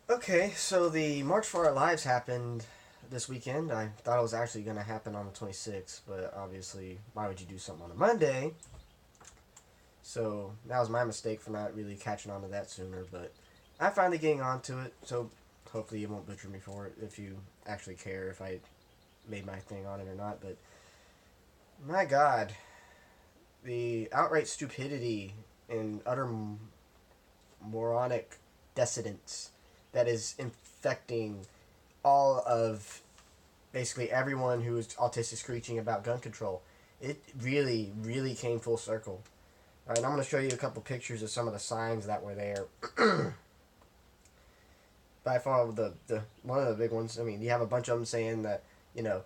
Okay, so the March for Our Lives happened this weekend. I thought it was actually going to happen on the 26th, but obviously, why would you do something on a Monday? So that was my mistake for not really catching on to that sooner, but I'm finally getting onto it, so hopefully you won't butcher me for it if you actually care if I made my thing on it or not. But my god, the outright stupidity and utter moronic decadence that is infecting all of basically everyone who is autistic screeching about gun control. It really, really came full circle. All right, I'm going to show you a couple pictures of some of the signs that were there. By far, the one of the big ones. I mean, you have a bunch of them saying that you know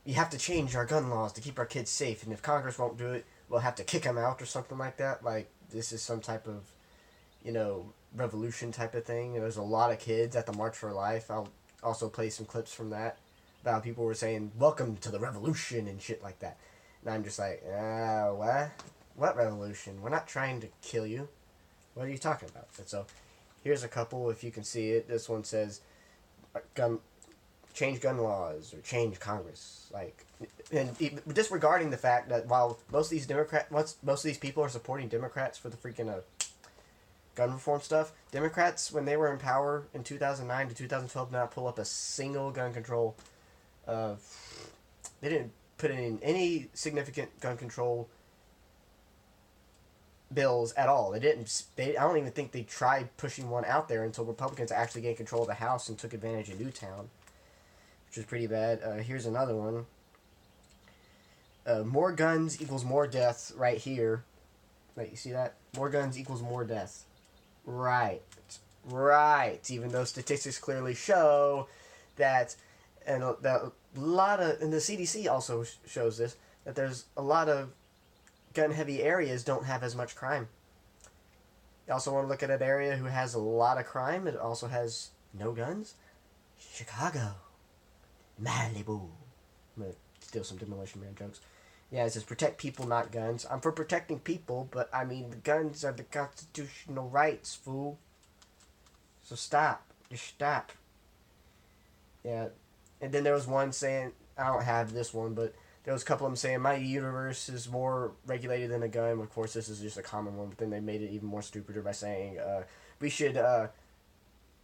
you have to change our gun laws to keep our kids safe, and if Congress won't do it, we'll have to kick them out or something like that. Like this is some type of revolution type of thing. There's a lot of kids at the March for Life. I'll also play some clips from that about how people were saying "Welcome to the revolution" and shit like that. And I'm just like, what? What revolution? We're not trying to kill you. What are you talking about? And so, here's a couple if you can see it. This one says, "Gun, change gun laws or change Congress." Like, and disregarding the fact that while most of these people are supporting Democrats for the freaking gun reform stuff, Democrats when they were in power in 2009 to 2012 did not pull up a single gun control. Uh, they didn't put in any significant gun control bills at all. They didn't. I don't even think they tried pushing one out there until Republicans actually gained control of the House and took advantage of Newtown, which is pretty bad. Here's another one. More guns equals more death right here. Like, you see that? More guns equals more death. Right. Right. Even though statistics clearly show that, and that a lot of, and the CDC also shows this, that there's a lot of gun-heavy areas don't have as much crime. You also want to look at an area who has a lot of crime. It also has no guns. Chicago. Malibu. I'm going to steal some Demolition Man jokes. Yeah, it says protect people, not guns. I'm for protecting people, but I mean, the guns are the constitutional rights, fool. So stop. Just stop. Yeah. And then there was one saying, I don't have this one, but there was a couple of them saying, my universe is more regulated than a gun. Of course, this is just a common one, but then they made it even more stupider by saying, we should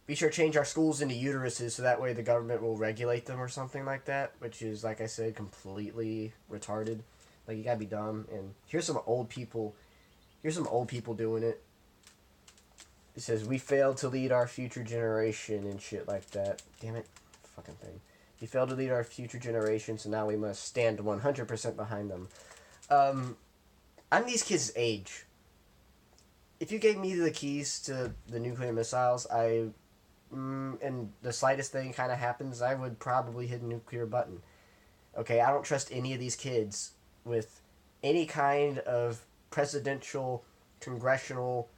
be sure to change our schools into uteruses so that way the government will regulate them or something like that, which is, like I said, completely retarded. Like, you gotta be dumb. And here's some old people. Here's some old people doing it. It says, we failed to lead our future generation and shit like that. Damn it. Fucking thing. We failed to lead our future generation, so now we must stand 100% behind them. I'm these kids' age. If you gave me the keys to the nuclear missiles, and the slightest thing kind of happens, I would probably hit a nuclear button. Okay, I don't trust any of these kids with any kind of presidential, congressional,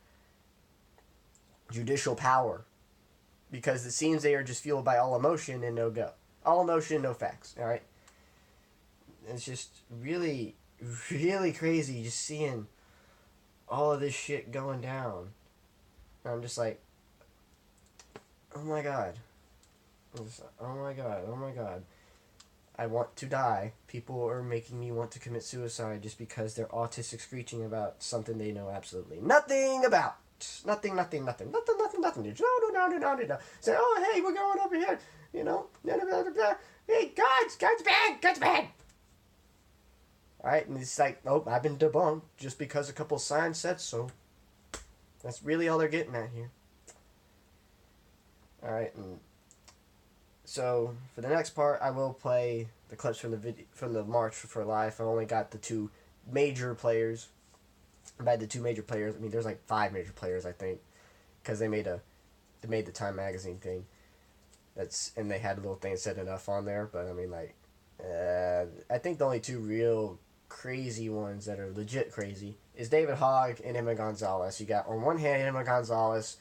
judicial power, because it seems they are just fueled by all emotion and no go. All emotion, no facts. All right, it's just really, really crazy just seeing all of this shit going down. I'm just like, oh my god. Oh my god, oh my god. I want to die. People are making me want to commit suicide just because they're autistic screeching about something they know absolutely nothing about. Nothing. No. Say, oh, hey, we're going over here. You know? Hey, God's bad. Alright, and it's like, oh, I've been debunked just because a couple signs said so. That's really all they're getting at here. Alright, and so for the next part, I will play the clips from the March for Life. I only got the two major players. By the two major players, I mean there's like 5 major players, I think, because they made the Time magazine thing. And they had a little thing that said enough on there. But I mean, like, I think the only 2 real crazy ones that are legit crazy is David Hogg and Emma Gonzalez. You got on one hand Emma Gonzalez,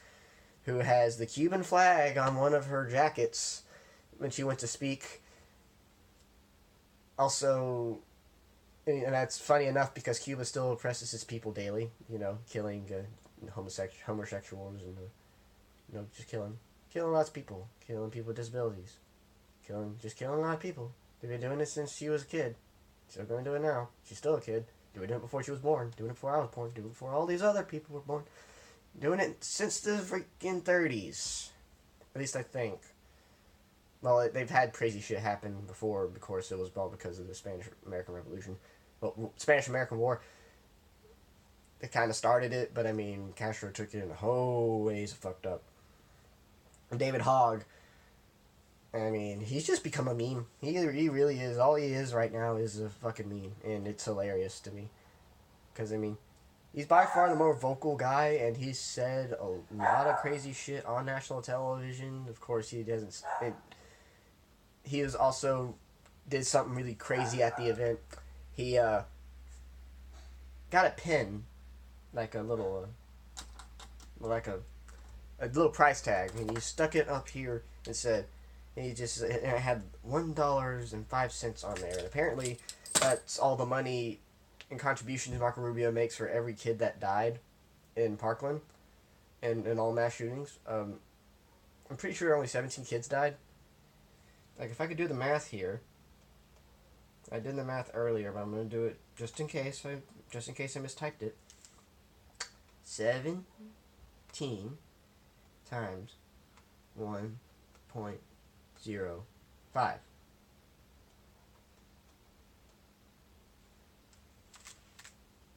who has the Cuban flag on one of her jackets when she went to speak. Also, and that's funny enough because Cuba still oppresses its people daily, killing homosexuals and, just killing. Killing lots of people. Killing people with disabilities. Just killing a lot of people. They've been doing it since she was a kid. Still going to do it now. She's still a kid. Doing it before she was born. Doing it before I was born. Doing it before all these other people were born. Doing it since the freaking 30s. At least I think. Well, they've had crazy shit happen before. Of course, it was all because of the Spanish-American Revolution. Well, Spanish-American War. They kind of started it, but I mean, Castro took it in a whole ways fucked up. And David Hogg, I mean, he's just become a meme. He really is. All he is right now is a fucking meme, and it's hilarious to me. Because, I mean, he's by far the more vocal guy, and he's said a lot of crazy shit on national television. Of course, he doesn't... He was also... did something really crazy at the event. He, got a pin, like a little... like a little price tag, and he stuck it up here and said... And it had $1.05 on there. And apparently, that's all the money and contributions Marco Rubio makes for every kid that died in Parkland and in all mass shootings. I'm pretty sure only 17 kids died. Like, if I could do the math here, I did the math earlier, but I'm gonna do it just in case I mistyped it. 17 times 1.05.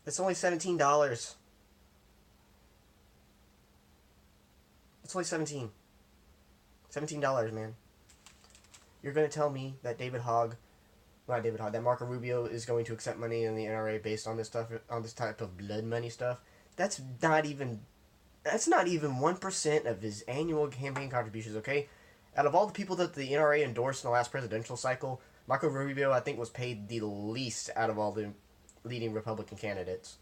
It's only $17. It's only $17, man. You're gonna tell me that that Marco Rubio is going to accept money in the NRA based on this stuff, on this type of blood money stuff? That's not even 1% of his annual campaign contributions, okay? Out of all the people that the NRA endorsed in the last presidential cycle, Marco Rubio, I think, was paid the least out of all the leading Republican candidates.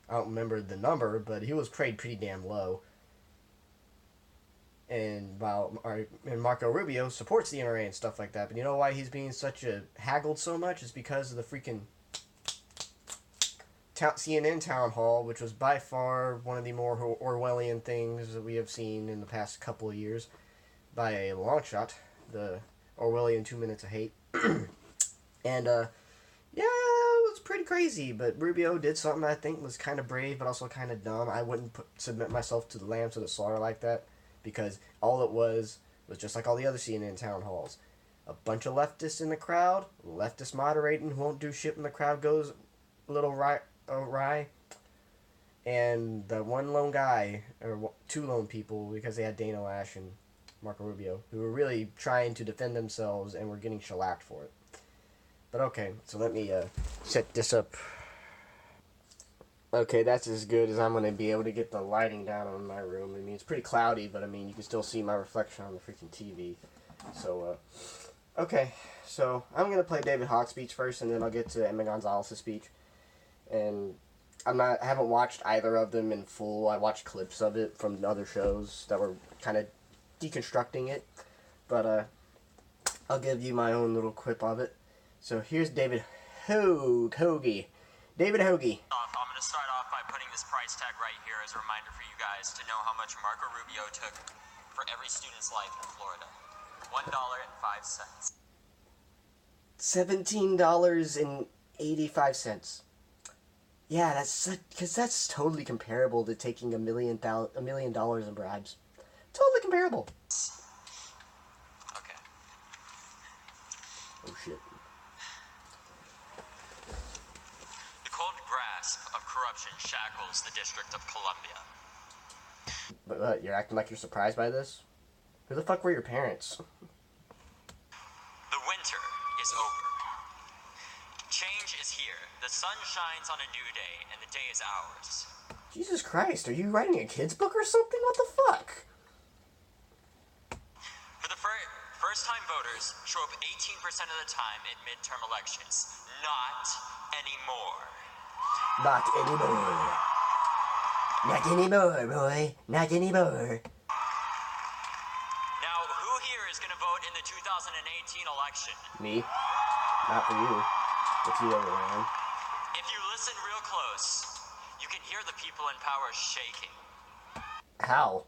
I don't remember the number, but he was paid pretty damn low. And Marco Rubio supports the NRA and stuff like that, but you know why he's being haggled so much? It's because of the freaking CNN town hall, which was by far one of the more Orwellian things that we have seen in the past couple of years. By a long shot, the Orwellian 2 Minutes of Hate. And, yeah, it was pretty crazy, but Rubio did something I think was kind of brave, but also kind of dumb. I wouldn't submit myself to the lambs of the slaughter like that, because all it was just like all the other CNN town halls. A bunch of leftists in the crowd, leftist moderating who won't do shit when the crowd goes a little awry, and the one lone guy, or two lone people, because they had Dana Lash and Marco Rubio, who were really trying to defend themselves and were getting shellacked for it. But okay, so let me set this up. Okay, that's as good as I'm going to be able to get the lighting down on my room. I mean, it's pretty cloudy, but I mean, you can still see my reflection on the freaking TV. So, okay, so I'm going to play David Hogg's speech first, and then I'll get to Emma Gonzalez's speech. And I haven't watched either of them in full. I watched clips of it from other shows that were kind of deconstructing it, but I'll give you my own little quip of it. So here's David Hoagie. David Hoagie. I'm going to start off by putting this price tag right here as a reminder for you guys to know how much Marco Rubio took for every student's life in Florida. $1.05. $17.85. Yeah, that's totally comparable to taking $1 million in bribes. Totally comparable. Okay. Oh shit. The cold grasp of corruption shackles the District of Columbia. But you're acting like you're surprised by this? Who the fuck were your parents? The winter is over. Change is here. The sun shines on a new day, and the day is ours. Jesus Christ, are you writing a kid's book or something? What the fuck? For the first-time voters show up 18% of the time in midterm elections. Not anymore. Not anymore. Not anymore, boy. Not anymore. Now, who here is going to vote in the 2018 election? Me? Not for you. It's you over there, man. If you listen real close, you can hear the people in power shaking. How?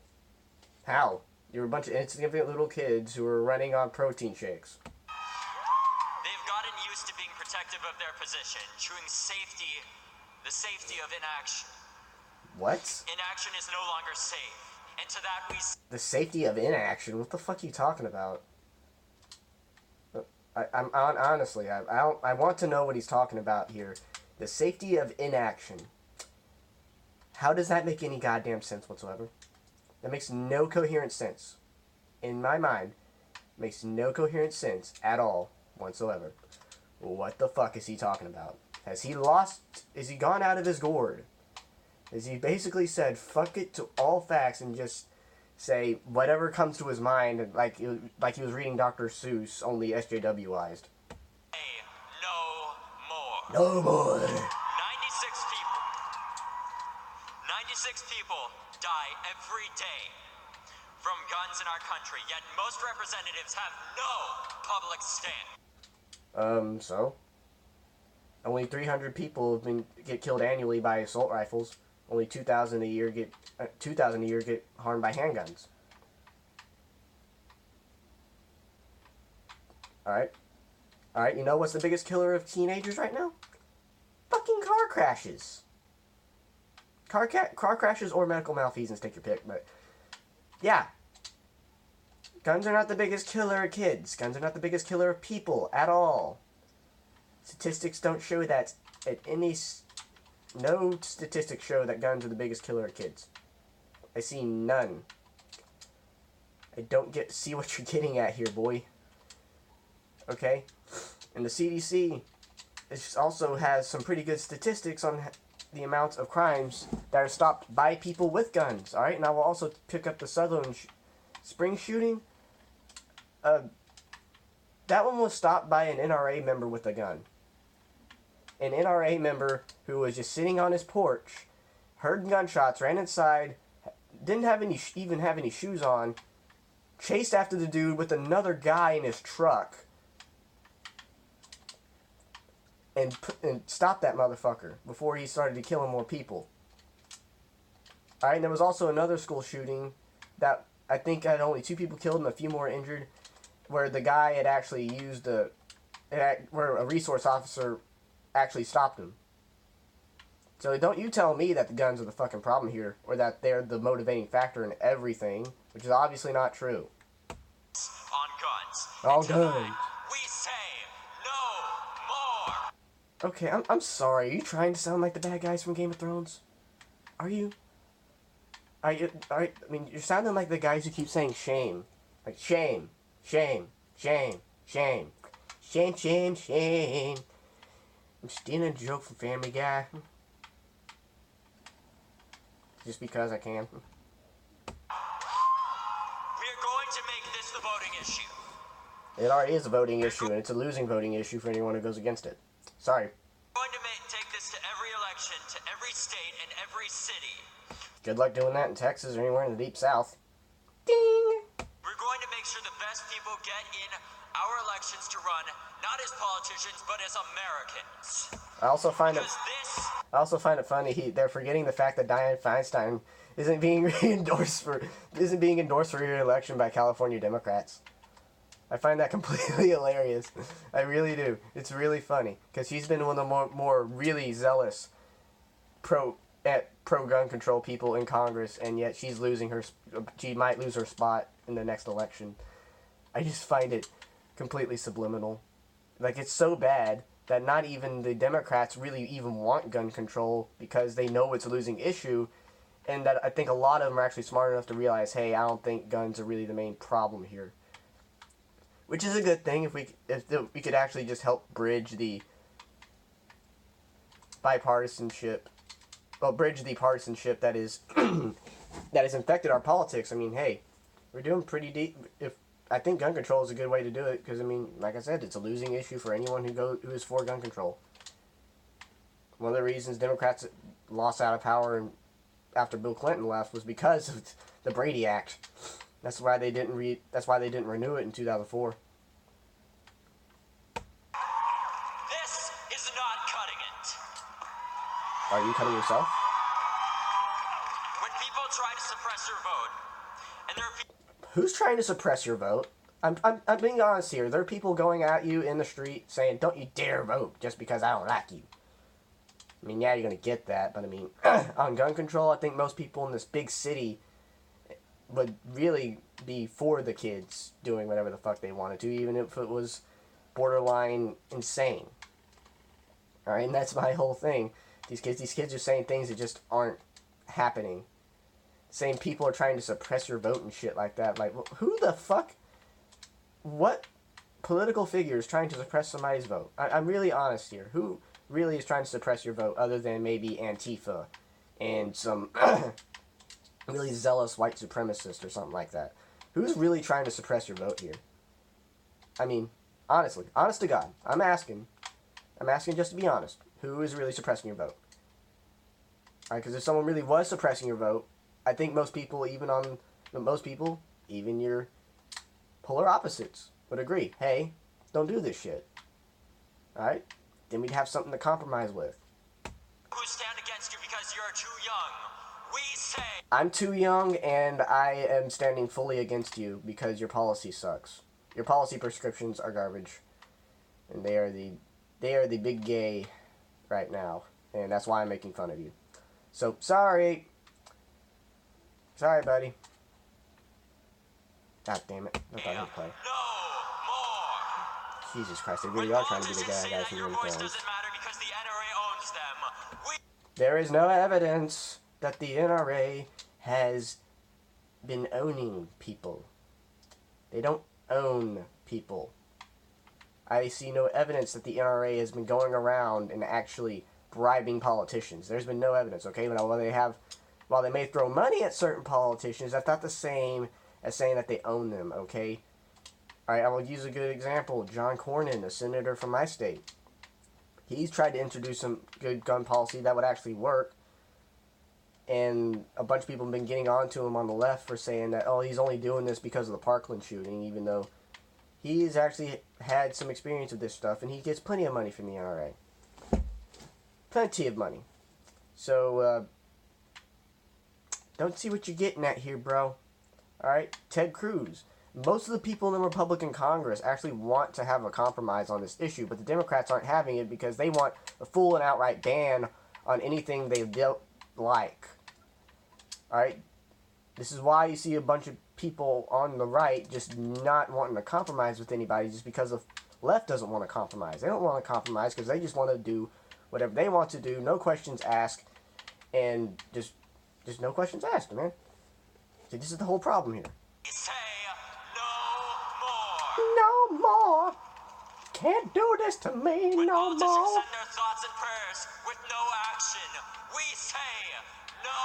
How? You're a bunch of insignificant little kids who are running on protein shakes. They've gotten used to being protective of their position, choosing the safety of inaction. What? Inaction is no longer safe, and to that we... The safety of inaction? What the fuck are you talking about? Honestly, I want to know what he's talking about here. The safety of inaction. How does that make any goddamn sense whatsoever? That makes no coherent sense. In my mind, makes no coherent sense at all whatsoever. What the fuck is he talking about? Has he gone out of his gourd? Has he basically said, fuck it to all facts and just say whatever comes to his mind, like he was reading Dr. Seuss, only SJWized? No more. No more. 96 people die every day from guns in our country, yet most representatives have no public stand. So? Only 300 people get killed annually by assault rifles. Only 2,000 a year get harmed by handguns. Alright, you know what's the biggest killer of teenagers right now? Fucking car crashes. Car crashes or medical malfeasance, take your pick, but yeah. Guns are not the biggest killer of kids. Guns are not the biggest killer of people at all. Statistics don't show that no statistics show that guns are the biggest killer of kids. I see none. I don't see what you're getting at here, boy. Okay? And the CDC also has some pretty good statistics on the amount of crimes that are stopped by people with guns. Alright? And I will also pick up the Sutherland Spring shooting. That one was stopped by an NRA member with a gun. An NRA member who was just sitting on his porch, heard gunshots, ran inside, didn't even have any shoes on, chased after the dude with another guy in his truck, and stopped that motherfucker before he started to killing more people. Alright, and there was also another school shooting that I think had only 2 people killed and a few more injured, where the guy had actually where a resource officer actually stopped him. So don't you tell me that the guns are the fucking problem here, or that they're the motivating factor in everything, which is obviously not true. On guns. All and tonight, guns. we say no more. Okay, I'm sorry. Are you trying to sound like the bad guys from Game of Thrones? Are you? I mean, you're sounding like the guys who keep saying shame. Like, shame, shame, shame, shame, shame, shame, shame. I'm stealing a joke from Family Guy. Just because I can. We're going to make this the voting issue. It already is a voting issue, and it's a losing voting issue for anyone who goes against it. Sorry. We're going to take this to every election, to every state, and every city. Good luck doing that in Texas or anywhere in the Deep South. Ding! We're going to make sure the best people get in our elections to run, not as politicians, but as Americans. I also find it funny they're forgetting the fact that Dianne Feinstein isn't being endorsed for re-election by California Democrats. I find that completely hilarious. I really do. It's really funny because she's been one of the more really zealous pro-gun control people in Congress, and yet she might lose her spot in the next election. I just find it completely subliminal. Like, it's so bad that not even the Democrats really even want gun control because they know it's a losing issue, and that I think a lot of them are actually smart enough to realize, hey, I don't think guns are really the main problem here. Which is a good thing if we could actually just help bridge the partisanship that is that has infected our politics. I mean, hey, we're doing pretty deep. I think gun control is a good way to do it because, I mean, like I said, it's a losing issue for anyone who is for gun control. One of the reasons Democrats lost out of power after Bill Clinton left was because of the Brady Act. That's why they didn't renew it in 2004. This is not cutting it. Are you cutting yourself? When people try to suppress your vote, And there are people Who's trying to suppress your vote? I'm being honest here. There are people going at you in the street saying, don't you dare vote just because I don't like you. I mean, yeah, you're going to get that, but I mean, on gun control, I think most people in this big city would really be for the kids doing whatever the fuck they wanted to, even if it was borderline insane. Alright, and that's my whole thing. These kids are saying things that just aren't happening. Saying people are trying to suppress your vote and shit like that. Like, who the fuck? What political figure is trying to suppress somebody's vote? I'm really honest here. Who really is trying to suppress your vote other than maybe Antifa and some really zealous white supremacist or something like that? Who's really trying to suppress your vote here? I mean, honestly, honest to God, I'm asking just to be honest. Who is really suppressing your vote? Alright, because if someone really was suppressing your vote, I think most people, even your polar opposites, would agree. Hey, don't do this shit. Alright? Then we'd have something to compromise with. who stand against you because you're too young. We say... I'm too young, and I am standing fully against you because your policy sucks. Your policy prescriptions are garbage. And they are the big gay right now. And that's why I'm making fun of you. So, sorry. Sorry, buddy. God damn it. I thought he'd play. No more. Jesus Christ, they really are trying to be the guy from Game of Thrones. Doesn't matter because the NRA owns them. There is no evidence that the NRA has been owning people. They don't own people. I see no evidence that the NRA has been going around and actually bribing politicians. There's been no evidence, okay? While they may throw money at certain politicians, that's not the same as saying that they own them, okay? Alright, I will use a good example. John Cornyn, a senator from my state. He's tried to introduce some good gun policy that would actually work. And a bunch of people have been getting on to him on the left for saying that, oh, he's only doing this because of the Parkland shooting, even though he's actually had some experience with this stuff, and he gets plenty of money from the NRA. Plenty of money. So, don't see what you're getting at here, bro. Alright? Ted Cruz. Most of the people in the Republican Congress actually want to have a compromise on this issue, but the Democrats aren't having it because they want a full and outright ban on anything they don't like. Alright? This is why you see a bunch of people on the right just not wanting to compromise with anybody just because the left doesn't want to compromise. They don't want to compromise because they just want to do whatever they want to do, no questions asked, and just no questions asked, man. See, this is the whole problem here. We say no more. No more. Can't do this to me When no politicians more. send their thoughts and prayers with no action, we say no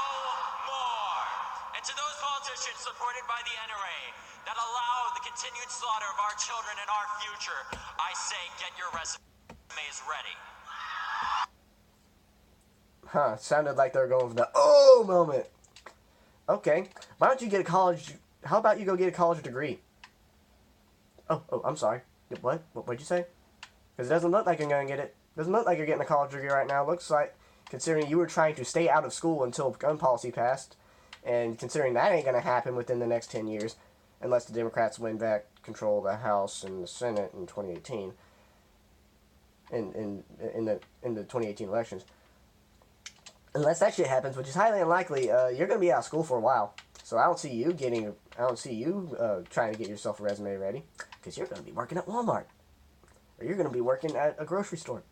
more. And to those politicians supported by the NRA that allow the continued slaughter of our children and our future, I say get your resumes ready. Huh, sounded like they were going for the oh moment. Okay, why don't you get a college... How about you go get a college degree? Oh, I'm sorry. What? What'd you say? Because it doesn't look like you're going to get it. Doesn't look like you're getting a college degree right now. Looks like, considering you were trying to stay out of school until gun policy passed, and considering that ain't going to happen within the next 10 years, unless the Democrats win back control of the House and the Senate in 2018, in the 2018 elections. Unless that shit happens, which is highly unlikely, you're going to be out of school for a while. So I don't see you trying to get yourself a resume ready, because you're going to be working at Walmart, or you're going to be working at a grocery store,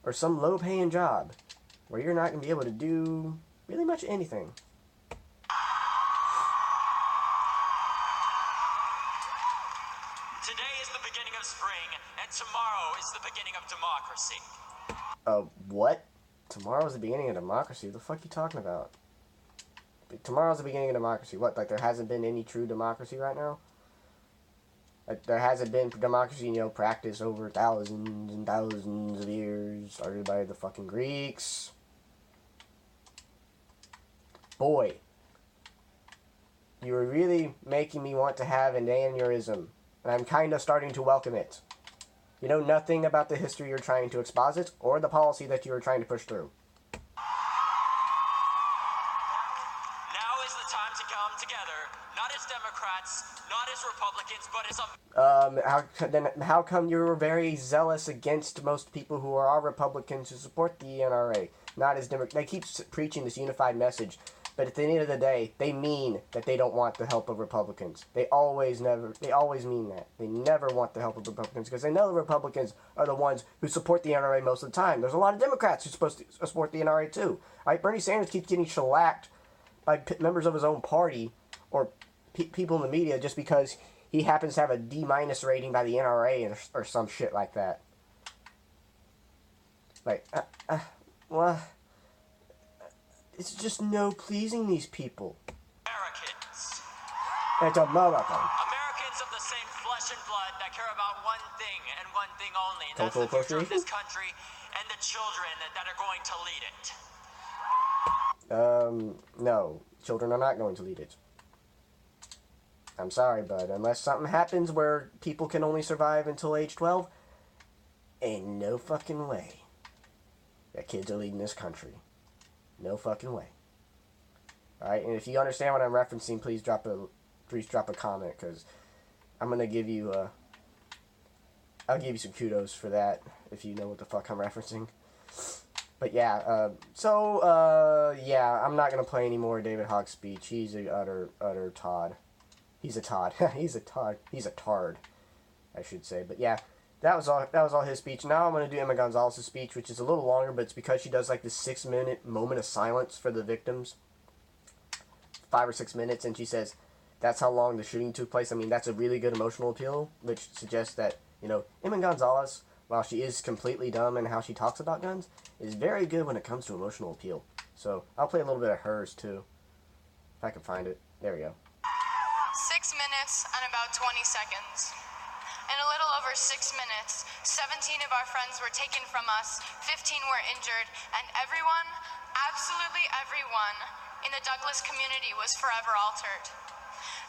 or some low-paying job, where you're not going to be able to do really much anything. Today is the beginning of spring, and tomorrow is the beginning of democracy. What? Tomorrow's the beginning of democracy? What the fuck are you talking about? Tomorrow's the beginning of democracy. What, like there hasn't been any true democracy right now? Like there hasn't been democracy, practiced over thousands and thousands of years, started by the fucking Greeks. Boy, you were really making me want to have an aneurysm, and I'm kind of starting to welcome it. You know nothing about the history you're trying to exposit, or the policy that you are trying to push through. Now is the time to come together. together, not as Democrats, not as Republicans, but as how come you're very zealous against most people who are Republicans who support the NRA? Not as Democrats. They keep preaching this unified message, but at the end of the day, they mean that they don't want the help of Republicans. They always mean that. They never want the help of Republicans because they know the Republicans are the ones who support the NRA most of the time. There's a lot of Democrats who are supposed to support the NRA too. Right? Bernie Sanders keeps getting shellacked by members of his own party or people in the media just because he happens to have a D- rating by the NRA or some shit like that. Like, well, it's just no pleasing these people. Americans. It's America. Americans of the same flesh and blood that care about one thing and one thing only, and that's the future of this country and the children that are going to lead it. No. Children are not going to lead it. I'm sorry, but unless something happens where people can only survive until age 12, ain't no fucking way that kids are leading this country. No fucking way. Alright, and if you understand what I'm referencing, please drop a comment, because I'm gonna give you I'll give you some kudos for that if you know what the fuck I'm referencing. But yeah, yeah, I'm not gonna play any more David Hogg's speech. He's a utter Todd. He's a Todd. He's a Todd. He's a tard, I should say. But yeah, that was all his speech. Now I'm gonna do Emma Gonzalez's speech, which is a little longer, but it's because she does like this 6-minute moment of silence for the victims, 5 or 6 minutes, and she says that's how long the shooting took place. I mean, that's a really good emotional appeal, which suggests that, you know, Emma Gonzalez, while she is completely dumb in how she talks about guns, is very good when it comes to emotional appeal. So I'll play a little bit of hers too, if I can find it. There we go. 6 minutes and about 20 seconds. In a little over 6 minutes, 17 of our friends were taken from us, 15 were injured, and everyone, absolutely everyone, in the Douglas community was forever altered.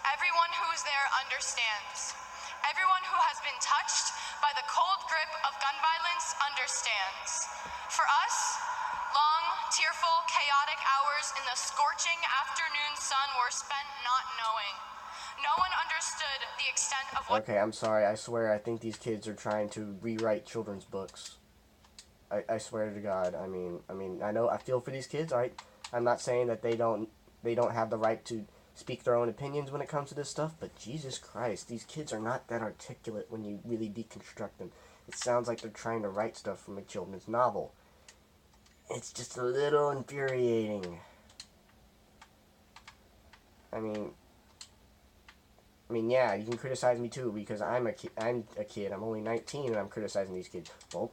Everyone who was there understands. Everyone who has been touched by the cold grip of gun violence understands. For us, long, tearful, chaotic hours in the scorching afternoon sun were spent not knowing. No one understood the extent of what... Okay, I'm sorry. I swear I think these kids are trying to rewrite children's books. I swear to God. I mean, I know, I feel for these kids, alright? I'm not saying that they don't have the right to speak their own opinions when it comes to this stuff, but Jesus Christ, these kids are not that articulate when you really deconstruct them. It sounds like they're trying to write stuff from a children's novel. It's just a little infuriating. I mean, yeah, you can criticize me too, because I'm a kid. I'm only 19 and I'm criticizing these kids. Well,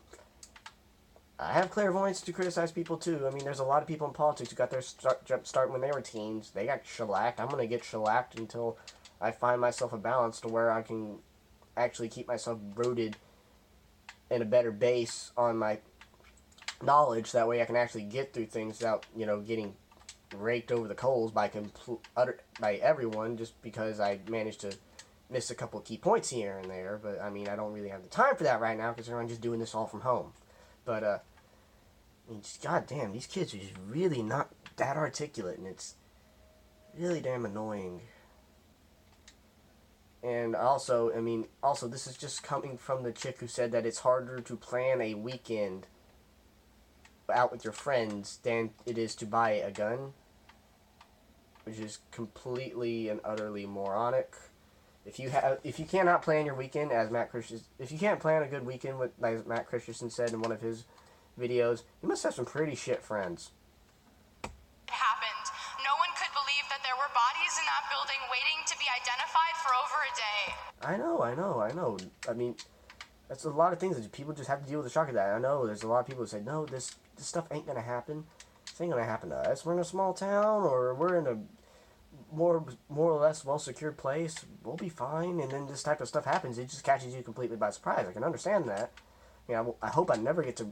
I have clairvoyance to criticize people too. I mean, there's a lot of people in politics who got their start when they were teens. They got shellacked. I'm going to get shellacked until I find myself a balance to where I can actually keep myself rooted in a better base on my knowledge. That way I can actually get through things without, you know, getting raked over the coals by everyone just because I managed to miss a couple of key points here and there. But, I mean, I don't really have the time for that right now because I'm just doing this all from home. But, I mean, just goddamn, these kids are just really not that articulate, and it's really damn annoying. And also, I mean, this is just coming from the chick who said that it's harder to plan a weekend out with your friends than it is to buy a gun, which is completely and utterly moronic. If you cannot plan your weekend, as Matt Christensen, if you can't plan a good weekend, with, like Matt Christensen said in one of his videos, you must have some pretty shit friends. Happened. No one could believe that there were bodies in that building waiting to be identified for over a day. I know. I mean, that's a lot of things that people just have to deal with the shock of that. I know there's a lot of people who say, no, this stuff ain't gonna happen. This ain't gonna happen to us. We're in a small town, or we're in a more or less well-secured place. We'll be fine. And then this type of stuff happens. It just catches you completely by surprise. I can understand that. I mean, I hope I never get to